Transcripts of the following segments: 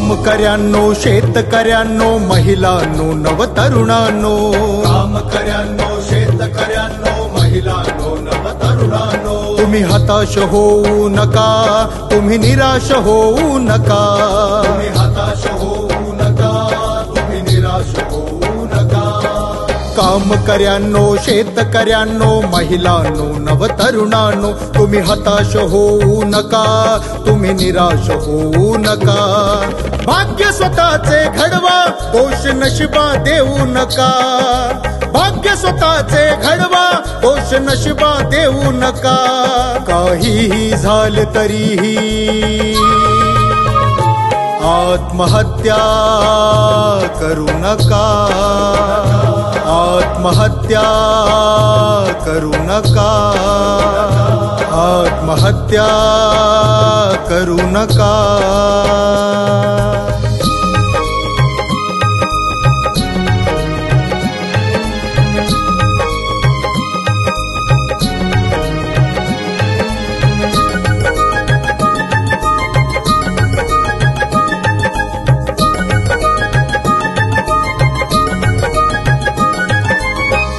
कामकऱ्यांनो, शेतकऱ्यांनो, महिलांनो, नवतरुणांनो, कामकऱ्यांनो, शेतकऱ्यांनो, महिलांनो, नवतरुणांनो, तुम्ही हताश होऊ नका, तुम्ही निराश होऊ नका, तुम्ही हताश होऊ नका, तुम्ही निराश होऊ नका. कामकऱ्यांनो, शेतकऱ्यांनो, महिलांनो, नवतरुणांनो, तुम्ही हताश होऊ नका, तुम्ही निराश होऊ नका. भाग्य स्वतःचे घडवा, दोष नशिबा देऊ नका. भाग्य स्वतःचे घडवा, दोष नशिबा देऊ नका. काहीही झाले तरीही आत्महत्या करू नका, आत्महत्या करू नका, आत्महत्या करू नका.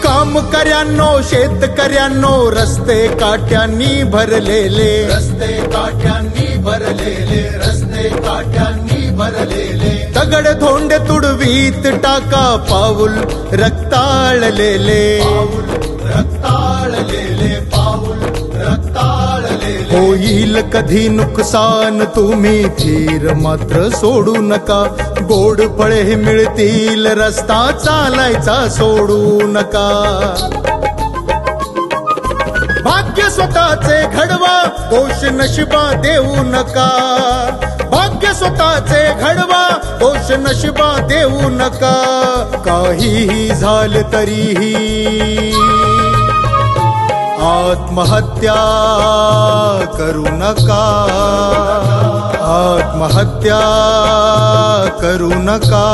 कामकऱ्यांनो, शेतकऱ्यांनो, रस्ते काट्यांनी भरलेले, रस्ते काट्यांनी भरलेले, रस्ते काट्यांनी भरलेले. दगड धोंडे तुडवीत टाका, पाऊल रक्ताळलेले, पाऊल रक्ताळलेले, पाऊल रक्ताळलेले. होईल कधी नुकसान, तुम्ही धीर मात्र सोडू नका. गोड फळे मिळतील, रस्ता चालायचा सोडू नका. भाग्य स्वतःचे घडवा, दोष नशिबा देऊ नका. भाग्य स्वतःचे घडवा, दोष नशिबा देऊ नका. काहीही झाले तरीही आत्महत्या करू नका, आत्महत्या करू नका.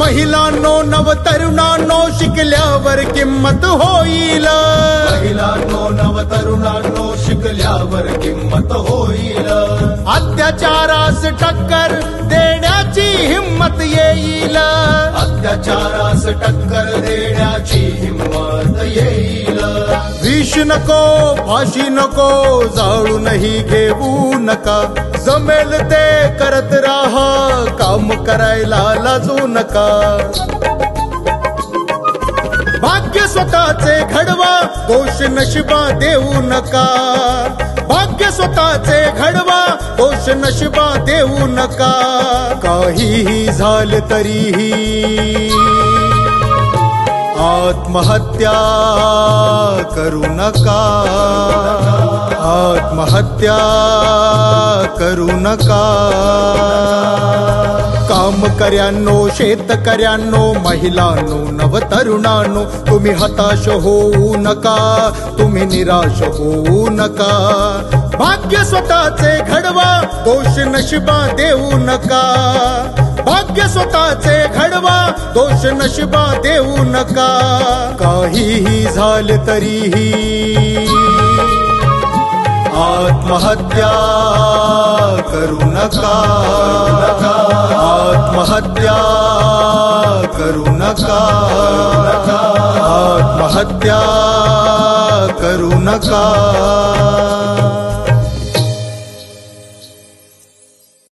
महिलांनो, नवतरुणांनो, शिकल्यावर किंमत होईल. महिलांनो, नवतरुणांनो, शिकल्यावर किंमत होईल. अत्याचारास टक्कर देण्याची हिम्मत येईल. अत्याचारास टक्कर देण्याची हिम्मत येईल. विष नको, फाशी नको, जाळूनही घेऊ नका. जमेल ते करत राहा, काम करायला लाजू नका. भाग्य स्वतःचे घडवा, दोष नशिबा देऊ नका. भाग्य स्वतःचे घडवा, दोष नशिबा देऊ नका. काहीही झाले तरीही आत्महत्या करू नका, आत्महत्या करू नका. कामकऱ्यांनो, शेतकऱ्यांनो, महिलांनो, नवतरुणांनो, तुम्ही हताश होऊ नका, तुम्ही निराश होऊ नका. भाग्य स्वतःचे घडवा, दोष नशिबा देऊ नका. भाग्य स्वतःचे घडवा, दोष नशिबा देऊ नका. काहीही झाले तरीही आत्महत्या करू नका, आत्महत्या करू नका, आत्महत्या करू नका.